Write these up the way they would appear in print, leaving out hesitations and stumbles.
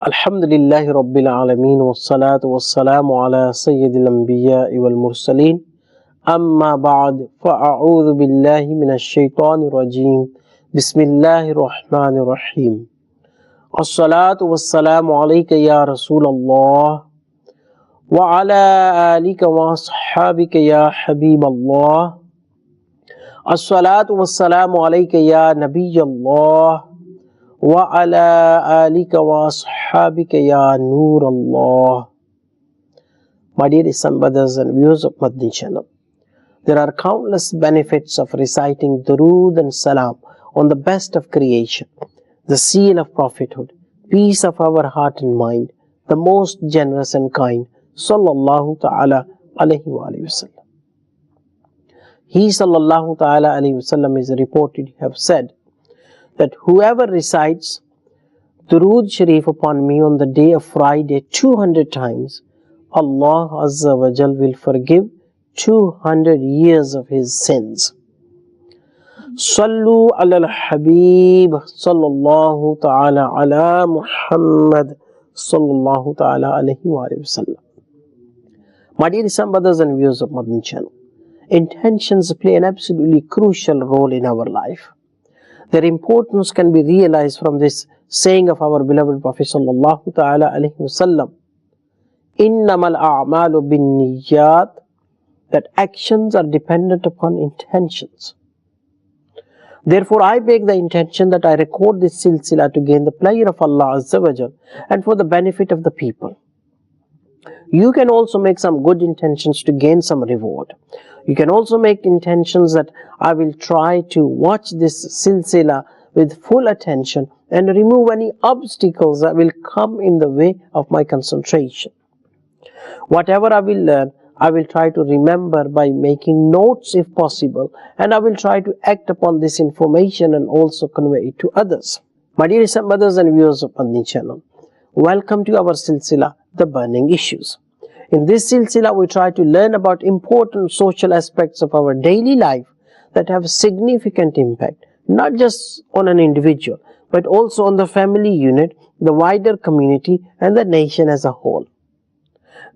الحمدللہ رب العالمین والصلو والسلام علی سید الانبیاء والمرسلین اما بعد فاعوذ باللہ من الشیطان الرجیم بسم اللہ الرحمن الرحیم الصلاة والسلام علیک یا رسول اللہ وعلی آلک واصحابک یا حبیب اللہ الصلاة والسلام علیک یا نبی اللہ وآلہ آلک واصحابک یا نور اللہ. My dear Islam brothers and viewers of Madani channel, there are countless benefits of reciting Durood and Salam on the best of creation, the seal of prophethood, peace of our heart and mind, the most generous and kind, sallallahu ta'ala alayhi wa sallam. He sallallahu ta'ala alayhi wa sallam is reported to have said that whoever recites Durood Sharif upon me on the day of Friday 200 times, Allah Azza wa Jal will forgive 200 years of his sins. Sallu ala الحبیب sallallahu ta'ala ala Muhammad sallallahu ta'ala alayhi wa sallam. My dear Islam brothers and viewers of Madani channel, intentions play an absolutely crucial role in our life. Their importance can be realized from this saying of our beloved Prophet sallallahu ta'ala alayhi wa sallam, innamal a'malu bin niyyat, that actions are dependent upon intentions. Therefore, I make the intention that I record this silsila to gain the pleasure of Allah Azza wa Jal and for the benefit of the people. You can also make some good intentions to gain some reward. You can also make intentions that I will try to watch this silsila with full attention and remove any obstacles that will come in the way of my concentration. Whatever I will learn, I will try to remember by making notes if possible, and I will try to act upon this information and also convey it to others. My dear Islam brothers and viewers of Madani channel, welcome to our silsila, The Burning Issues. In this silsila, we try to learn about important social aspects of our daily life that have a significant impact, not just on an individual, but also on the family unit, the wider community, and the nation as a whole.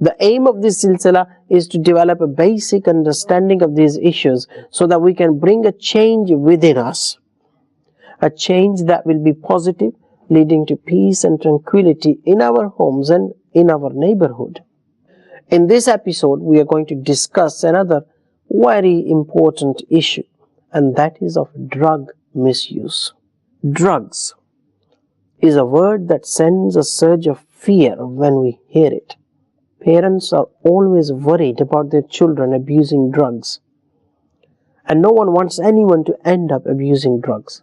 The aim of this silsila is to develop a basic understanding of these issues so that we can bring a change within us, a change that will be positive, leading to peace and tranquility in our homes and in our neighborhood. In this episode, we are going to discuss another very important issue, and that is of drug misuse. Drugs is a word that sends a surge of fear when we hear it. Parents are always worried about their children abusing drugs, and no one wants anyone to end up abusing drugs.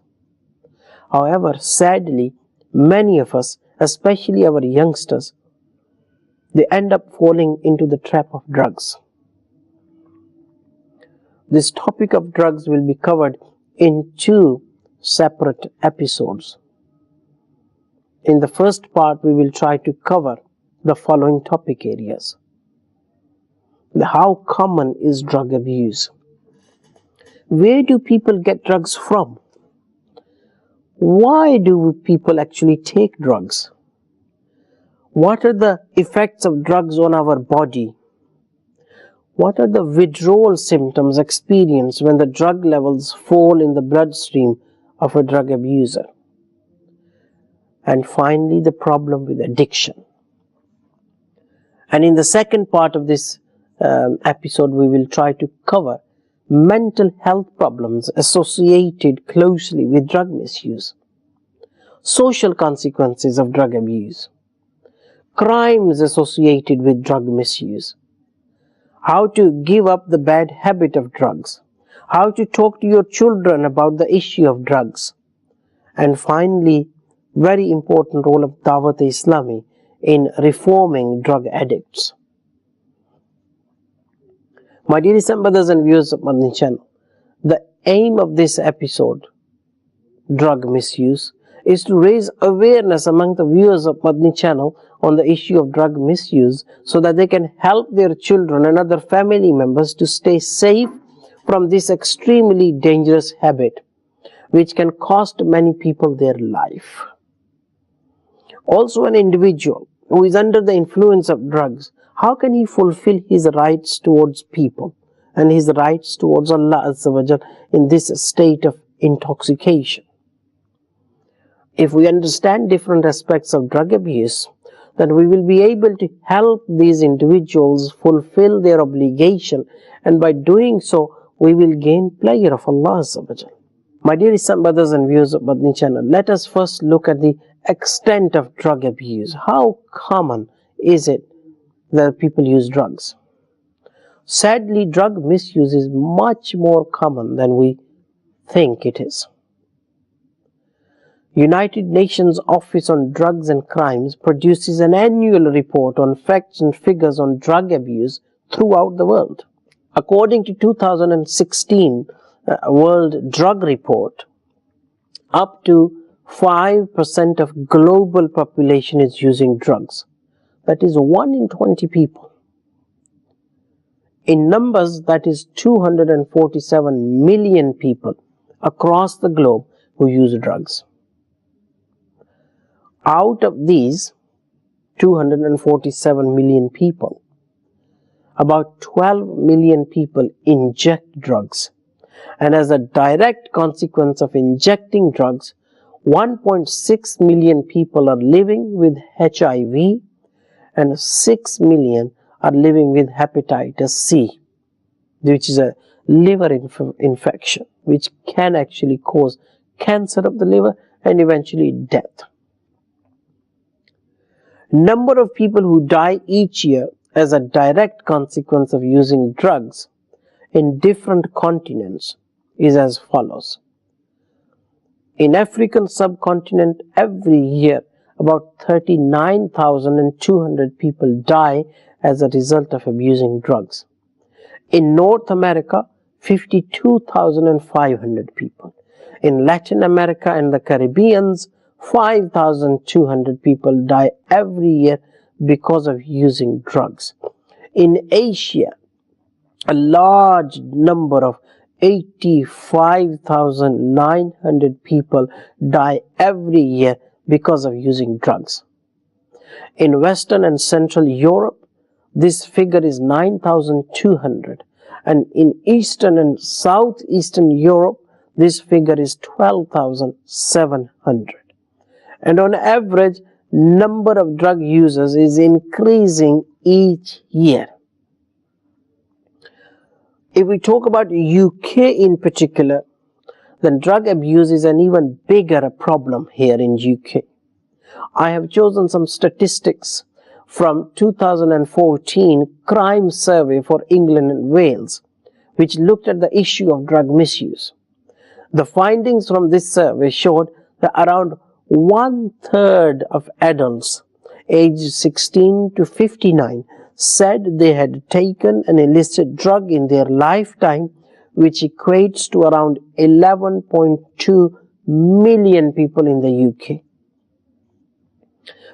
However, sadly, many of us, especially our youngsters, they end up falling into the trap of drugs. This topic of drugs will be covered in two separate episodes. In the first part, we will try to cover the following topic areas. How common is drug abuse? Where do people get drugs from? Why do people actually take drugs? What are the effects of drugs on our body? What are the withdrawal symptoms experienced when the drug levels fall in the bloodstream of a drug abuser? And finally, the problem with addiction. And in the second part of this episode, we will try to cover mental health problems associated closely with drug misuse, social consequences of drug abuse, crimes associated with drug misuse, how to give up the bad habit of drugs, how to talk to your children about the issue of drugs, and finally, very important role of Dawat-e-Islami in reforming drug addicts. My dear Islam brothers and viewers of Madani channel, the aim of this episode, drug misuse, is to raise awareness among the viewers of Madani channel on the issue of drug misuse so that they can help their children and other family members to stay safe from this extremely dangerous habit which can cost many people their life. Also, an individual who is under the influence of drugs, how can he fulfill his rights towards people and his rights towards Allah Azza wa Jal in this state of intoxication? If we understand different aspects of drug abuse, then we will be able to help these individuals fulfill their obligation, and by doing so, we will gain pleasure of Allah Azza wa Jal. My dear Islam brothers and viewers of Madani channel, let us first look at the extent of drug abuse. How common is it that people use drugs? Sadly, drug misuse is much more common than we think it is. United Nations Office on Drugs and Crimes produces an annual report on facts and figures on drug abuse throughout the world. According to 2016 World Drug Report, up to 5% of global population is using drugs. That is 1 in 20 people. In numbers, that is 247 million people across the globe who use drugs. Out of these 247 million people, about 12 million people inject drugs. And as a direct consequence of injecting drugs, 1.6 million people are living with HIV and 6 million are living with hepatitis C, which is a liver infection which can actually cause cancer of the liver and eventually death. Number of people who die each year as a direct consequence of using drugs in different continents is as follows. In African subcontinent, every year about 39,200 people die as a result of abusing drugs. In North America, 52,500 people. In Latin America and the Caribbean, 5,200 people die every year because of using drugs. In Asia, a large number of 85,900 people die every year because of using drugs. In Western and Central Europe, this figure is 9,200, and in Eastern and Southeastern Europe, this figure is 12,700. And on average, number of drug users is increasing each year. If we talk about UK in particular, then drug abuse is an even bigger problem here in UK. I have chosen some statistics from 2014 crime survey for England and Wales, which looked at the issue of drug misuse. The findings from this survey showed that around 1/3 of adults aged 16 to 59 said they had taken an illicit drug in their lifetime, which equates to around 11.2 million people in the UK.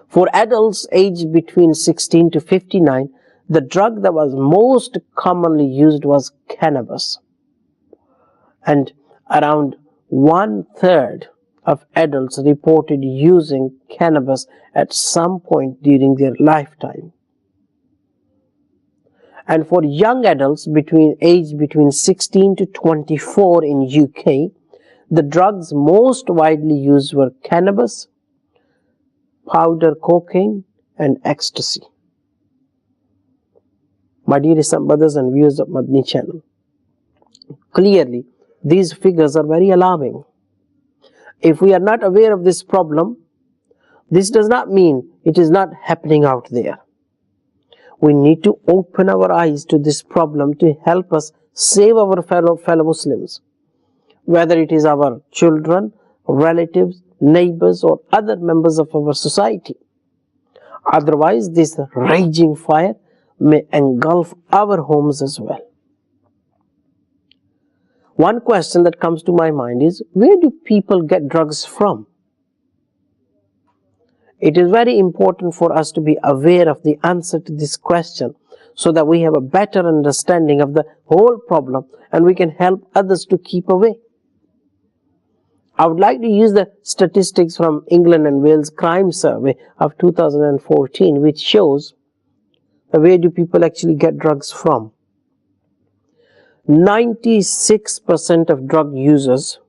For adults aged between 16 to 59, the drug that was most commonly used was cannabis. And around 1/3 of adults reported using cannabis at some point during their lifetime. And for young adults aged between 16 to 24 in UK, the drugs most widely used were cannabis, powder cocaine, and ecstasy. My dear Islam brothers and viewers of Madani channel, clearly these figures are very alarming. If we are not aware of this problem, this does not mean it is not happening out there. We need to open our eyes to this problem to help us save our fellow Muslims, whether it is our children, relatives, neighbors, or other members of our society. Otherwise, this raging fire may engulf our homes as well. One question that comes to my mind is, where do people get drugs from? It is very important for us to be aware of the answer to this question so that we have a better understanding of the whole problem and we can help others to keep away. I would like to use the statistics from England and Wales crime survey of 2014, which shows where do people actually get drugs from. 96% of drug users,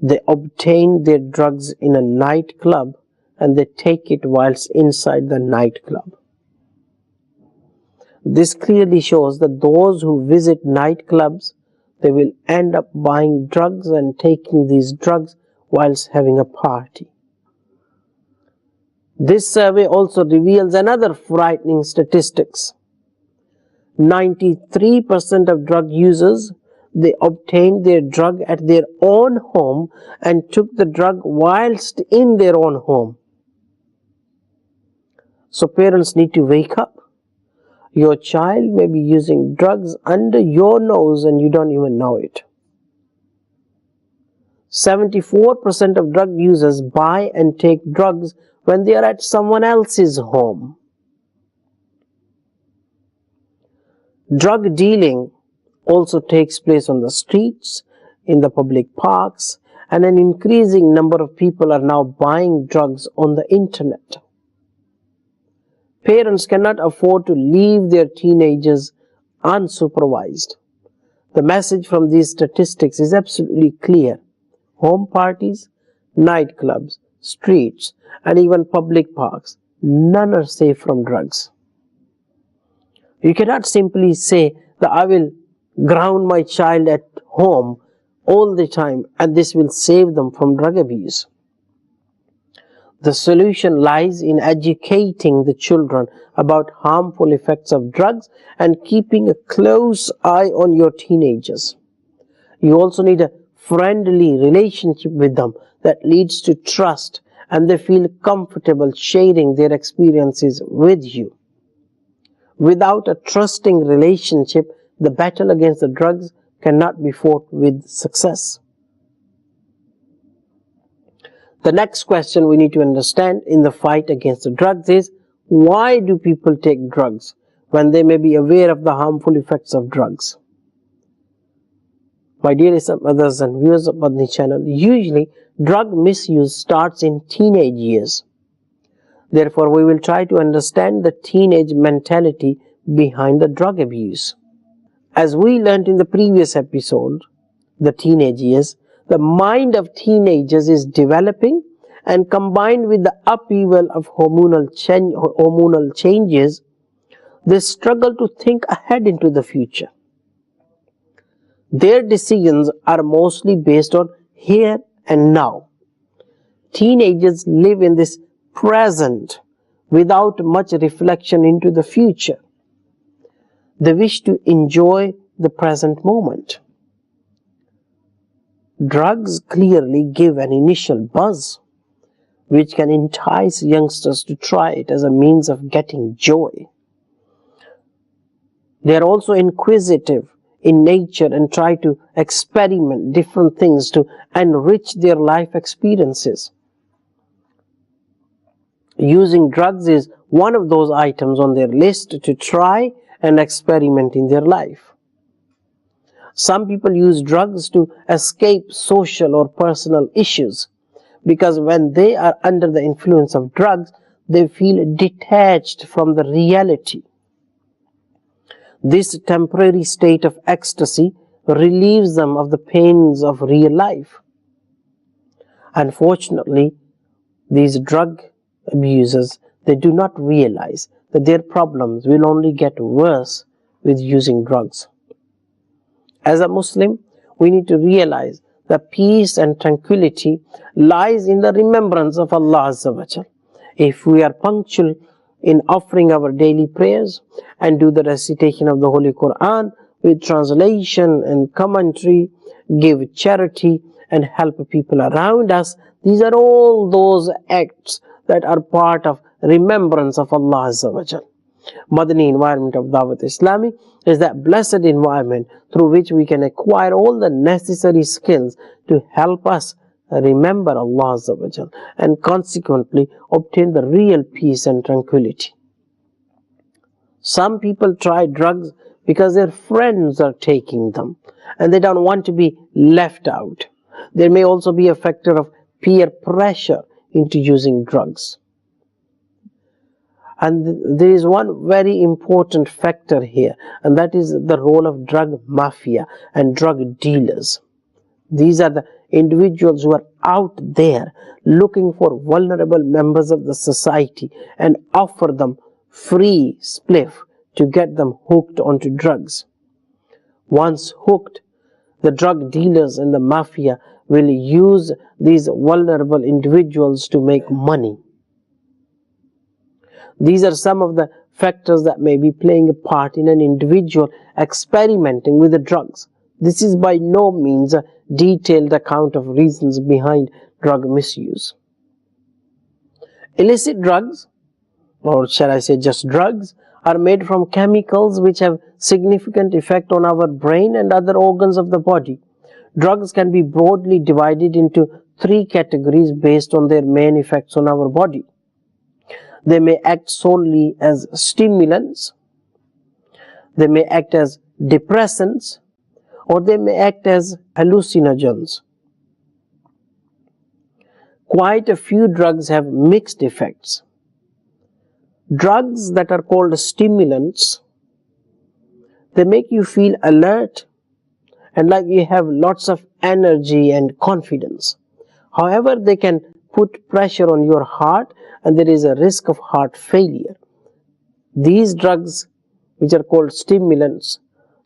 they obtain their drugs in a nightclub and they take it whilst inside the nightclub. This clearly shows that those who visit nightclubs, they will end up buying drugs and taking these drugs whilst having a party. This survey also reveals another frightening statistics. 93% of drug users, they obtained their drug at their own home and took the drug whilst in their own home. So parents need to wake up. Your child may be using drugs under your nose and you don't even know it. 74% of drug users buy and take drugs when they are at someone else's home. Drug dealing also takes place on the streets, in the public parks, and an increasing number of people are now buying drugs on the internet. Parents cannot afford to leave their teenagers unsupervised. The message from these statistics is absolutely clear. Home parties, nightclubs, streets, and even public parks, none are safe from drugs. You cannot simply say that I will ground my child at home all the time and this will save them from drug abuse. The solution lies in educating the children about harmful effects of drugs and keeping a close eye on your teenagers. You also need a friendly relationship with them that leads to trust and they feel comfortable sharing their experiences with you. Without a trusting relationship, the battle against the drugs cannot be fought with success. The next question we need to understand in the fight against the drugs is, why do people take drugs when they may be aware of the harmful effects of drugs? My dearest brothers and viewers of Madani channel, usually drug misuse starts in teenage years. Therefore, we will try to understand the teenage mentality behind the drug abuse. As we learned in the previous episode, the teenage years, the mind of teenagers is developing, and combined with the upheaval of hormonal changes, they struggle to think ahead into the future. Their decisions are mostly based on here and now. Teenagers live in this present without much reflection into the future. They wish to enjoy the present moment. Drugs clearly give an initial buzz, which can entice youngsters to try it as a means of getting joy. They are also inquisitive in nature and try to experiment different things to enrich their life experiences. Using drugs is one of those items on their list to try and experiment in their life. Some people use drugs to escape social or personal issues, because when they are under the influence of drugs, they feel detached from the reality. This temporary state of ecstasy relieves them of the pains of real life. Unfortunately, these drug abusers, they do not realize that their problems will only get worse with using drugs. As a Muslim, we need to realize that peace and tranquility lies in the remembrance of Allah Azza wa Jal. If we are punctual in offering our daily prayers and do the recitation of the Holy Quran with translation and commentary, give charity and help people around us, these are all those acts that are part of remembrance of Allah Azza wa Jal. Madani environment of Dawat Islami is that blessed environment through which we can acquire all the necessary skills to help us remember Allah Azza wa Jal and consequently obtain the real peace and tranquility. Some people try drugs because their friends are taking them and they don't want to be left out. There may also be a factor of peer pressure into using drugs. And there is one very important factor here, and that is the role of drug mafia and drug dealers. These are the individuals who are out there looking for vulnerable members of the society and offer them free spliff to get them hooked onto drugs. Once hooked, the drug dealers and the mafia will use these vulnerable individuals to make money. These are some of the factors that may be playing a part in an individual experimenting with the drugs. This is by no means a detailed account of reasons behind drug misuse. Illicit drugs, or shall I say just drugs, are made from chemicals which have significant effect on our brain and other organs of the body. Drugs can be broadly divided into three categories based on their main effects on our body. They may act solely as stimulants, they may act as depressants, or they may act as hallucinogens. Quite a few drugs have mixed effects. Drugs that are called stimulants, they make you feel alert and like you have lots of energy and confidence. However, they can put pressure on your heart and there is a risk of heart failure. These drugs, which are called stimulants,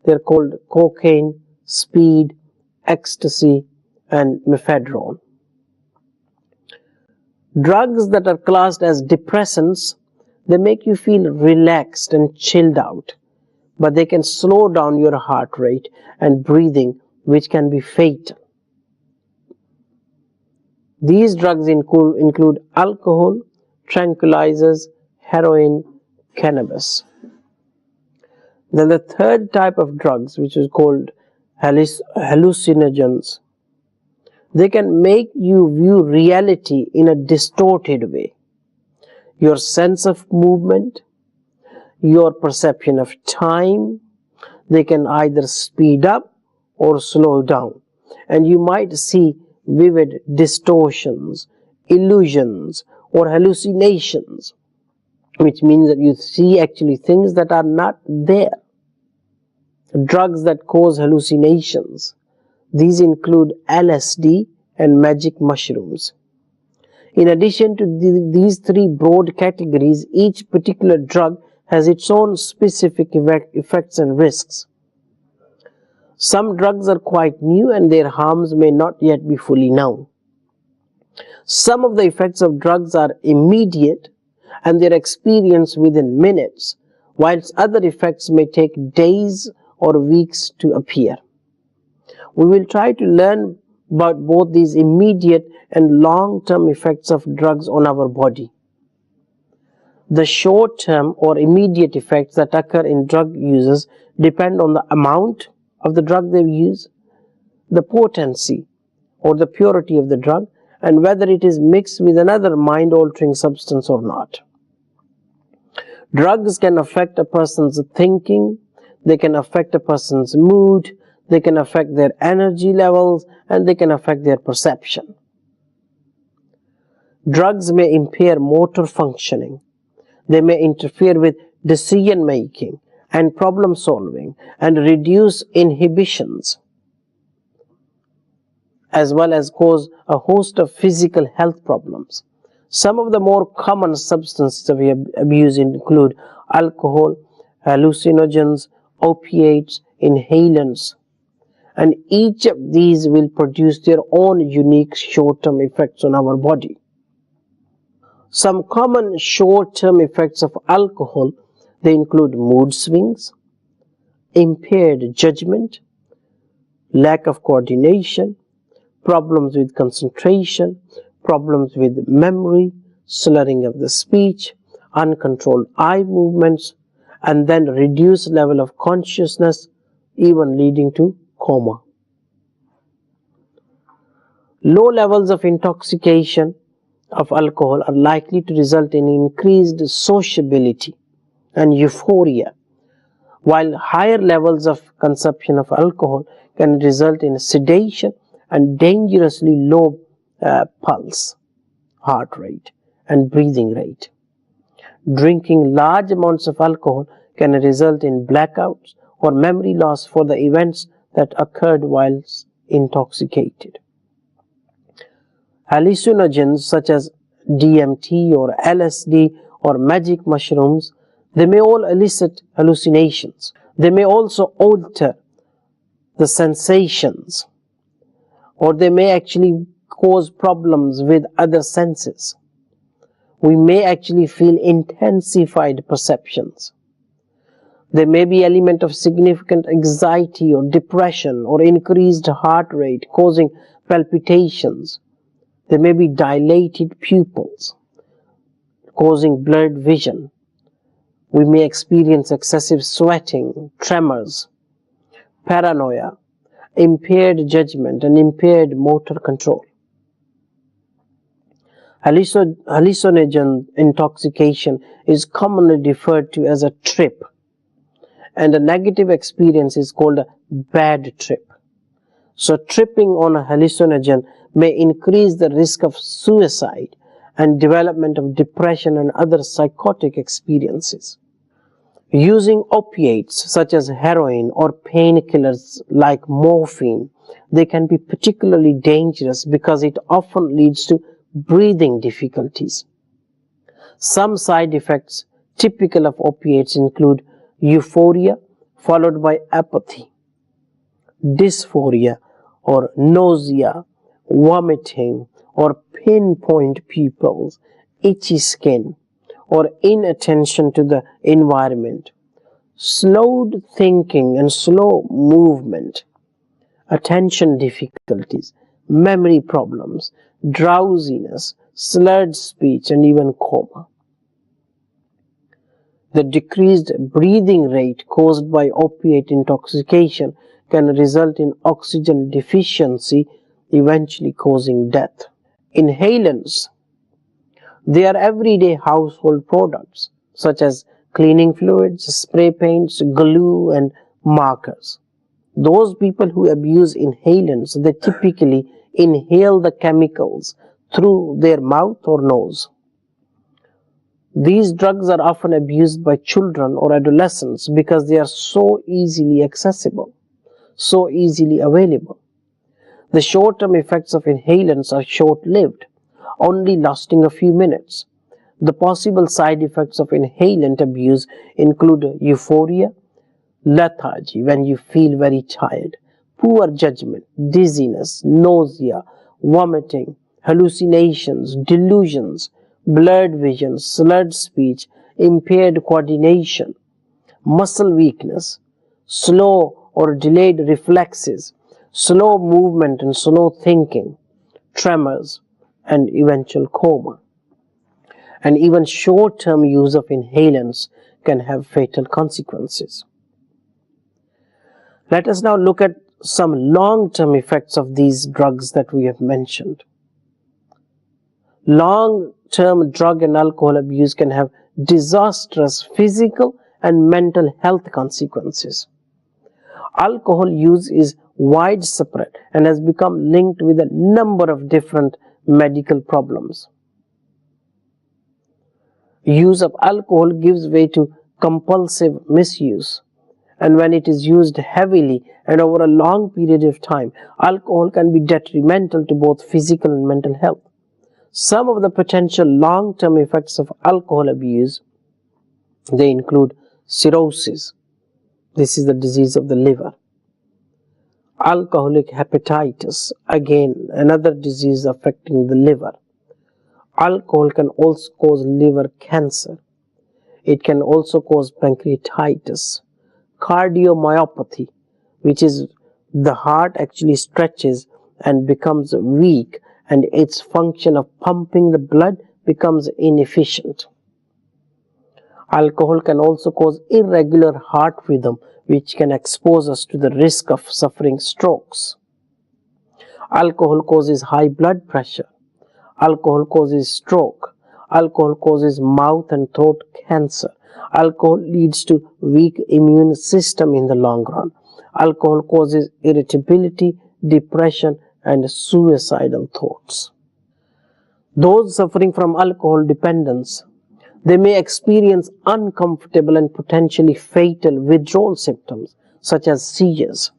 they are called cocaine, speed, ecstasy, and mephedrone. Drugs that are classed as depressants, they make you feel relaxed and chilled out, but they can slow down your heart rate and breathing, which can be fatal. These drugs include alcohol, tranquilizers, heroin, cannabis. Then the third type of drugs, which is called hallucinogens, they can make you view reality in a distorted way. Your sense of movement, your perception of time, they can either speed up or slow down, and you might see vivid distortions, illusions, or hallucinations, which means that you see actually things that are not there. Drugs that cause hallucinations, these include LSD and magic mushrooms. In addition to these three broad categories, each particular drug has its own specific effects and risks. Some drugs are quite new and their harms may not yet be fully known. Some of the effects of drugs are immediate and their experience within minutes, whilst other effects may take days or weeks to appear. We will try to learn about both these immediate and long-term effects of drugs on our body. The short-term or immediate effects that occur in drug users depend on the amount of the drug they use, the potency or the purity of the drug, and whether it is mixed with another mind-altering substance or not. Drugs can affect a person's thinking, they can affect a person's mood, they can affect their energy levels, and they can affect their perception. Drugs may impair motor functioning. They may interfere with decision making and problem solving and reduce inhibitions, as well as cause a host of physical health problems. Some of the more common substances of abuse include alcohol, hallucinogens, opiates, inhalants, and each of these will produce their own unique short-term effects on our body. Some common short-term effects of alcohol, they include mood swings, impaired judgment, lack of coordination, problems with concentration, problems with memory, slurring of the speech, uncontrolled eye movements, and then reduced level of consciousness, even leading to coma. Low levels of intoxication of alcohol are likely to result in increased sociability and euphoria, while higher levels of consumption of alcohol can result in sedation and dangerously low pulse, heart rate, and breathing rate. Drinking large amounts of alcohol can result in blackouts or memory loss for the events that occurred whilst intoxicated. Hallucinogens such as DMT or LSD or magic mushrooms, they may all elicit hallucinations. They may also alter the sensations, or they may actually cause problems with other senses. We may actually feel intensified perceptions. There may be element of significant anxiety or depression or increased heart rate causing palpitations. There may be dilated pupils causing blurred vision. We may experience excessive sweating, tremors, paranoia, impaired judgment, and impaired motor control. Hallucinogen intoxication is commonly referred to as a trip, and a negative experience is called a bad trip. So tripping on a hallucinogen may increase the risk of suicide and development of depression and other psychotic experiences. Using opiates such as heroin or painkillers like morphine, they can be particularly dangerous because it often leads to breathing difficulties. Some side effects typical of opiates include euphoria followed by apathy, dysphoria or nausea, vomiting or pinpoint pupils, itchy skin or inattention to the environment, slowed thinking and slow movement, attention difficulties, memory problems, drowsiness, slurred speech, and even coma. The decreased breathing rate caused by opiate intoxication can result in oxygen deficiency, eventually causing death. Inhalants. They are everyday household products such as cleaning fluids, spray paints, glue, and markers. Those people who abuse inhalants, they typically inhale the chemicals through their mouth or nose. These drugs are often abused by children or adolescents because they are so easily accessible, so easily available. The short-term effects of inhalants are short-lived, only lasting a few minutes. The possible side effects of inhalant abuse include euphoria, lethargy when you feel very tired, poor judgment, dizziness, nausea, vomiting, hallucinations, delusions, blurred vision, slurred speech, impaired coordination, muscle weakness, slow or delayed reflexes, slow movement and slow thinking, tremors, and eventual coma. And even short-term use of inhalants can have fatal consequences. Let us now look at some long-term effects of these drugs that we have mentioned. Long-term drug and alcohol abuse can have disastrous physical and mental health consequences. Alcohol use is widespread and has become linked with a number of different medical problems. Use of alcohol gives way to compulsive misuse, and when it is used heavily and over a long period of time, alcohol can be detrimental to both physical and mental health. Some of the potential long-term effects of alcohol abuse, they include cirrhosis. This is the disease of the liver. Alcoholic hepatitis, again another disease affecting the liver. Alcohol can also cause liver cancer. It can also cause pancreatitis, cardiomyopathy, which is the heart actually stretches and becomes weak, and its function of pumping the blood becomes inefficient. Alcohol can also cause irregular heart rhythm, which can expose us to the risk of suffering strokes. Alcohol causes high blood pressure. Alcohol causes stroke. Alcohol causes mouth and throat cancer. Alcohol leads to weak immune system in the long run. Alcohol causes irritability, depression, and suicidal thoughts. Those suffering from alcohol dependence, they may experience uncomfortable and potentially fatal withdrawal symptoms such as seizures.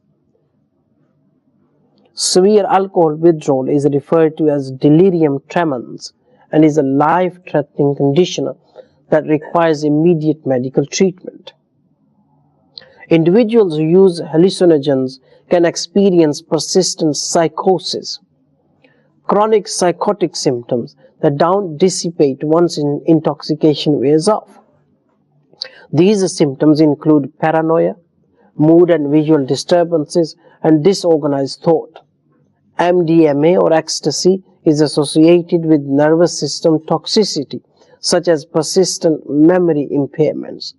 Severe alcohol withdrawal is referred to as delirium tremens and is a life-threatening condition that requires immediate medical treatment. Individuals who use hallucinogens can experience persistent psychosis, chronic psychotic symptoms that don't dissipate once intoxication wears off. These symptoms include paranoia, mood and visual disturbances, and disorganized thought. MDMA or ecstasy is associated with nervous system toxicity such as persistent memory impairments,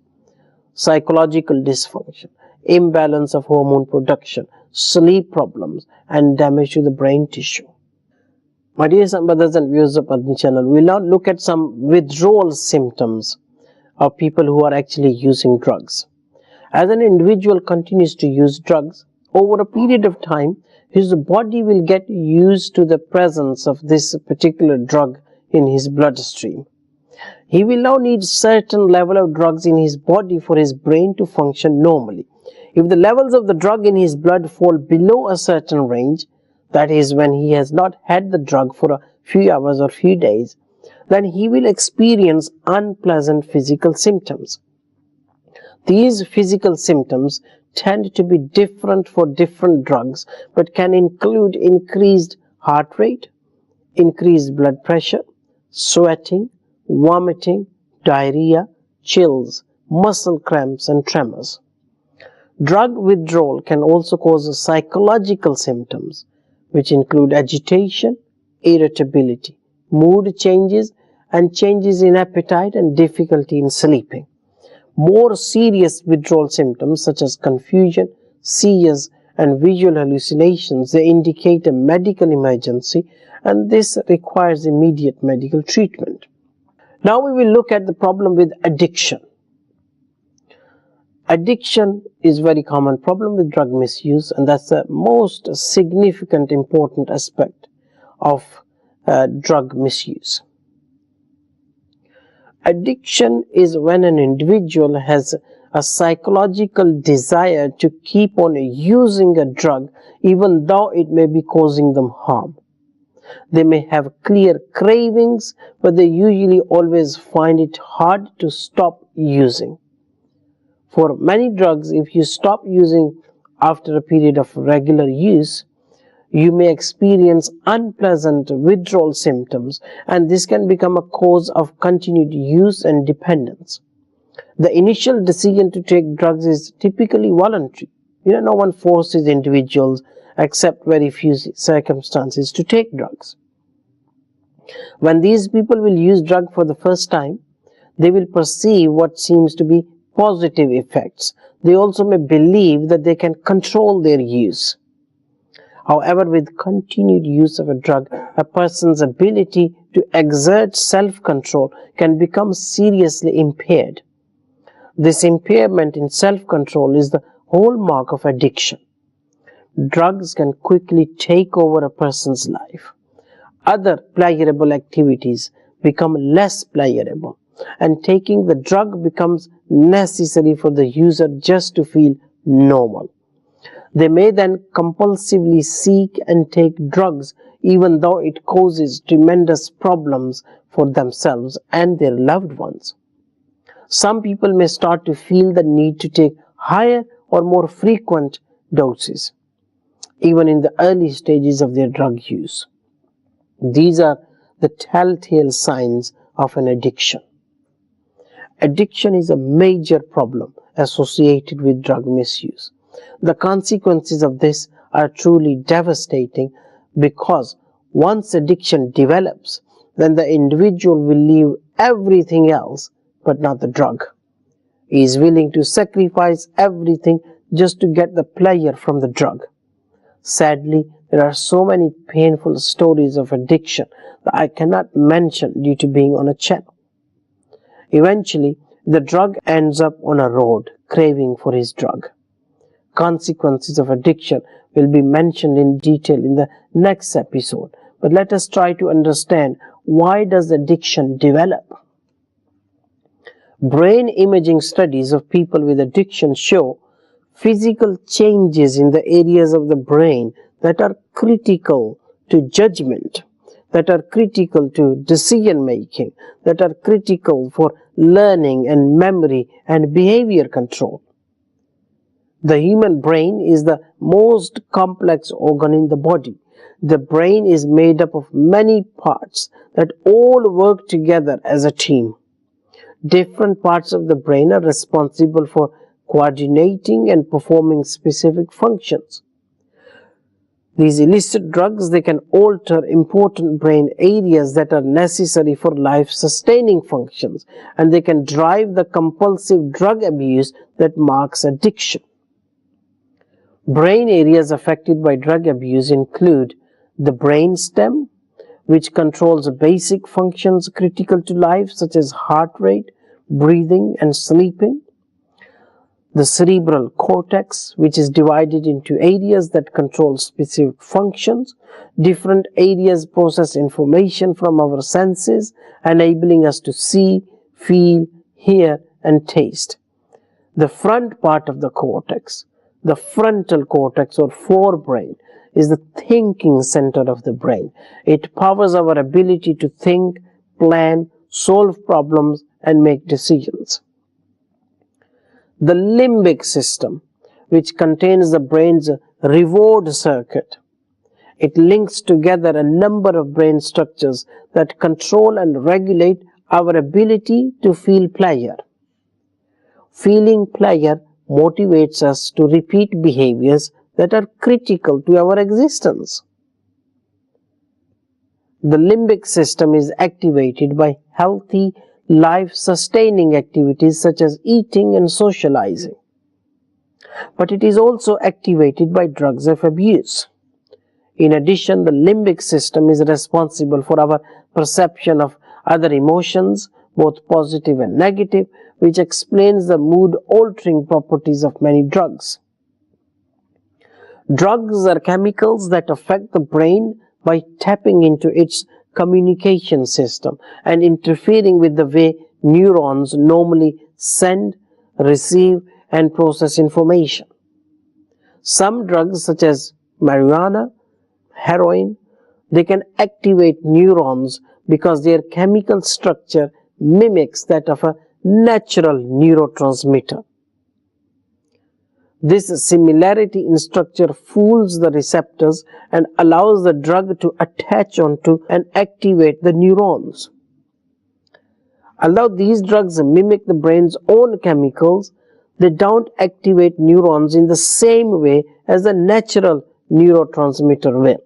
psychological dysfunction, imbalance of hormone production, sleep problems, and damage to the brain tissue. My dear brothers and viewers of Madani channel, we will now look at some withdrawal symptoms of people who are actually using drugs. As an individual continues to use drugs, over a period of time, his body will get used to the presence of this particular drug in his bloodstream. He will now need certain level of drugs in his body for his brain to function normally. If the levels of the drug in his blood fall below a certain range, that is when he has not had the drug for a few hours or few days, then he will experience unpleasant physical symptoms. These physical symptoms tend to be different for different drugs, but can include increased heart rate, increased blood pressure, sweating, vomiting, diarrhea, chills, muscle cramps, and tremors. Drug withdrawal can also cause psychological symptoms, which include agitation, irritability, mood changes, and changes in appetite and difficulty in sleeping. More serious withdrawal symptoms such as confusion, seizures, and visual hallucinations, they indicate a medical emergency, and this requires immediate medical treatment. Now we will look at the problem with addiction. Addiction is a very common problem with drug misuse, and that's the most significant important aspect of drug misuse. Addiction is when an individual has a psychological desire to keep on using a drug even though it may be causing them harm. They may have clear cravings, but they usually always find it hard to stop using. For many drugs, if you stop using after a period of regular use, you may experience unpleasant withdrawal symptoms, and this can become a cause of continued use and dependence. The initial decision to take drugs is typically voluntary. No one forces individuals, except very few circumstances, to take drugs. When these people will use drugs for the first time, they will perceive what seems to be positive effects. They also may believe that they can control their use. However, with continued use of a drug, a person's ability to exert self-control can become seriously impaired. This impairment in self-control is the hallmark of addiction. Drugs can quickly take over a person's life. Other pleasurable activities become less pleasurable, and taking the drug becomes necessary for the user just to feel normal. They may then compulsively seek and take drugs even though it causes tremendous problems for themselves and their loved ones. Some people may start to feel the need to take higher or more frequent doses, even in the early stages of their drug use. These are the telltale signs of an addiction. Addiction is a major problem associated with drug misuse. The consequences of this are truly devastating, because once addiction develops, then the individual will leave everything else but not the drug. He is willing to sacrifice everything just to get the pleasure from the drug. Sadly, there are so many painful stories of addiction that I cannot mention due to being on a channel. Eventually, the drug ends up on a road, craving for his drug. consequences of addiction will be mentioned in detail in the next episode. But let us try to understand, why does addiction develop? Brain imaging studies of people with addiction show physical changes in the areas of the brain that are critical to judgment, that are critical to decision making, that are critical for learning and memory and behavior control. The human brain is the most complex organ in the body. The brain is made up of many parts that all work together as a team. Different parts of the brain are responsible for coordinating and performing specific functions. These illicit drugs, they can alter important brain areas that are necessary for life-sustaining functions, and they can drive the compulsive drug abuse that marks addiction. Brain areas affected by drug abuse include the brain stem, which controls basic functions critical to life such as heart rate, breathing and sleeping. The cerebral cortex, which is divided into areas that control specific functions. Different areas process information from our senses, enabling us to see, feel, hear and taste. The front part of the cortex, the frontal cortex or forebrain, is the thinking center of the brain. It powers our ability to think, plan, solve problems and make decisions. The limbic system, which contains the brain's reward circuit. It links together a number of brain structures that control and regulate our ability to feel pleasure. Feeling pleasure motivates us to repeat behaviors that are critical to our existence. The limbic system is activated by healthy, life-sustaining activities such as eating and socializing. But it is also activated by drugs of abuse. In addition, the limbic system is responsible for our perception of other emotions, both positive and negative, which explains the mood-altering properties of many drugs. Drugs are chemicals that affect the brain by tapping into its communication system and interfering with the way neurons normally send, receive and process information. Some drugs such as marijuana, heroin, they can activate neurons because their chemical structure mimics that of a natural neurotransmitter. This similarity in structure fools the receptors and allows the drug to attach onto and activate the neurons. Although these drugs mimic the brain's own chemicals, they don't activate neurons in the same way as the natural neurotransmitter will.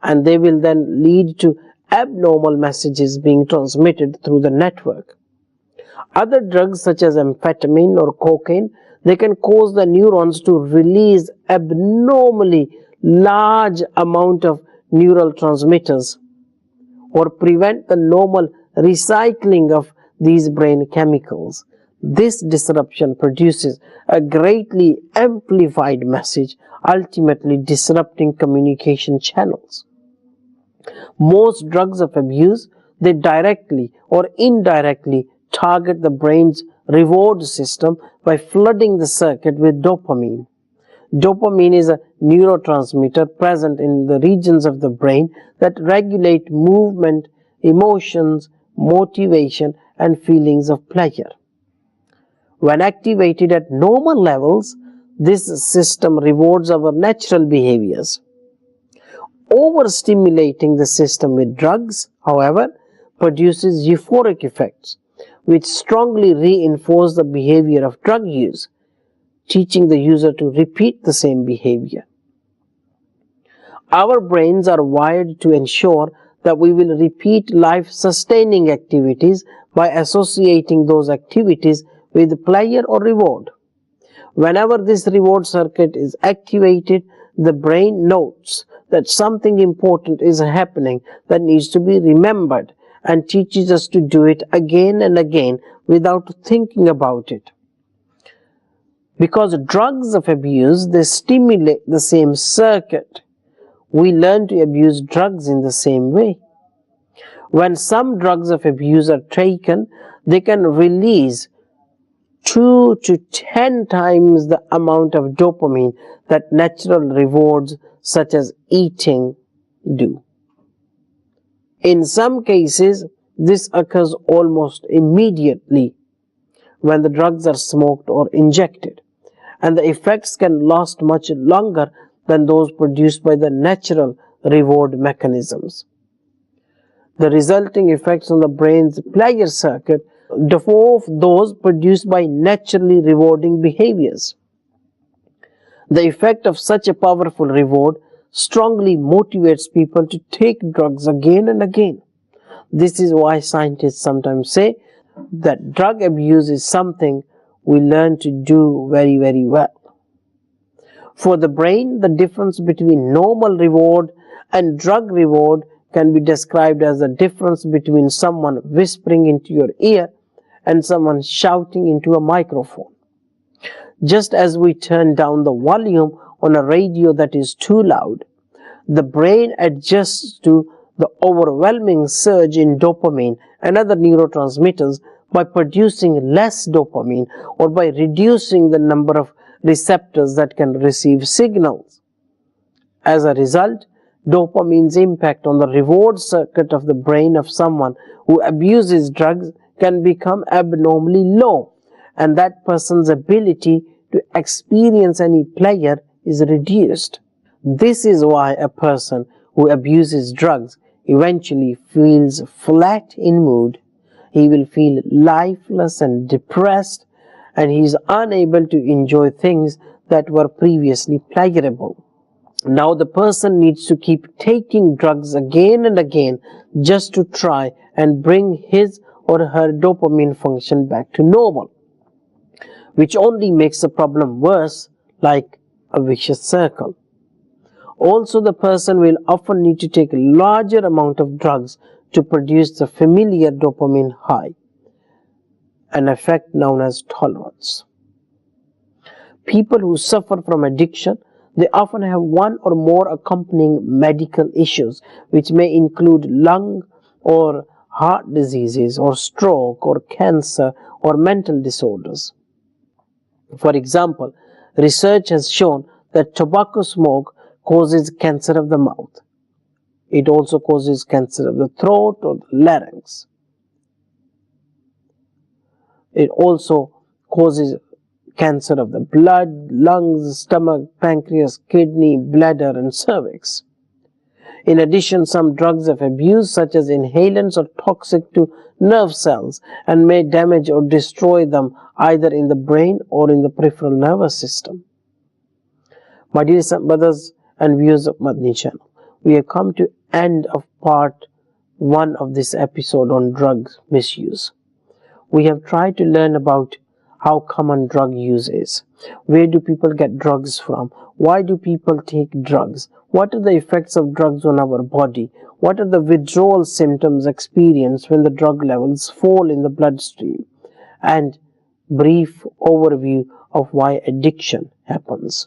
And they will then lead to abnormal messages being transmitted through the network. Other drugs such as amphetamine or cocaine, they can cause the neurons to release abnormally large amount of neural transmitters or prevent the normal recycling of these brain chemicals. This disruption produces a greatly amplified message, ultimately disrupting communication channels. Most drugs of abuse, they directly or indirectly target the brain's reward system by flooding the circuit with dopamine. Dopamine is a neurotransmitter present in the regions of the brain that regulate movement, emotions, motivation and feelings of pleasure. When activated at normal levels, this system rewards our natural behaviors. Overstimulating the system with drugs, however, produces euphoric effects, which strongly reinforce the behavior of drug use, teaching the user to repeat the same behavior. Our brains are wired to ensure that we will repeat life-sustaining activities by associating those activities with pleasure or reward. Whenever this reward circuit is activated, the brain notes that something important is happening that needs to be remembered and teaches us to do it again and again without thinking about it. Because drugs of abuse, they stimulate the same circuit. We learn to abuse drugs in the same way. When some drugs of abuse are taken, they can release 2 to 10 times the amount of dopamine that natural rewards such as eating do. In some cases, this occurs almost immediately when the drugs are smoked or injected, and the effects can last much longer than those produced by the natural reward mechanisms. The resulting effects on the brain's pleasure circuit dwarf those produced by naturally rewarding behaviors. The effect of such a powerful reward strongly motivates people to take drugs again and again. This is why scientists sometimes say that drug abuse is something we learn to do very, very well. For the brain, the difference between normal reward and drug reward can be described as the difference between someone whispering into your ear and someone shouting into a microphone. Just as we turn down the volume on a radio that is too loud, the brain adjusts to the overwhelming surge in dopamine and other neurotransmitters by producing less dopamine or by reducing the number of receptors that can receive signals. As a result, dopamine's impact on the reward circuit of the brain of someone who abuses drugs can become abnormally low, and that person's ability to experience any pleasure is reduced. This is why a person who abuses drugs eventually feels flat in mood. He will feel lifeless and depressed, and he is unable to enjoy things that were previously pleasurable. Now the person needs to keep taking drugs again and again just to try and bring his or her dopamine function back to normal, which only makes the problem worse, like a vicious circle. Also, the person will often need to take a larger amount of drugs to produce the familiar dopamine high, an effect known as tolerance. People who suffer from addiction, they often have one or more accompanying medical issues, which may include lung or heart diseases, or stroke, or cancer, or mental disorders. For example, research has shown that tobacco smoke causes cancer of the mouth. It also causes cancer of the throat or the larynx. It also causes cancer of the blood, lungs, stomach, pancreas, kidney, bladder, and cervix. In addition, some drugs of abuse, such as inhalants, are toxic to nerve cells and may damage or destroy them either in the brain or in the peripheral nervous system. My dear brothers and viewers of Madani channel, we have come to end of part 1 of this episode on drugs misuse. We have tried to learn about how common drug use is. Where do people get drugs from? Why do people take drugs? What are the effects of drugs on our body? What are the withdrawal symptoms experienced when the drug levels fall in the bloodstream? And brief overview of why addiction happens.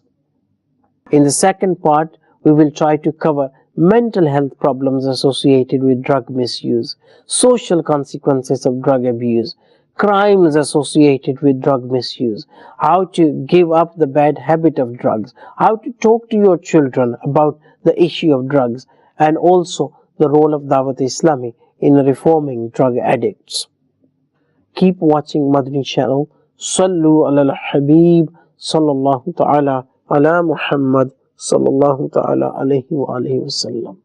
In the second part, we will try to cover mental health problems associated with drug misuse, social consequences of drug abuse, crimes associated with drug misuse, how to give up the bad habit of drugs, how to talk to your children about the issue of drugs, and also the role of Dawat Islami in reforming drug addicts. Keep watching Madani channel. Sallu ala الحبيب sallallahu ta'ala ala Muhammad sallallahu ta'ala alayhi wa alihi wa sallam.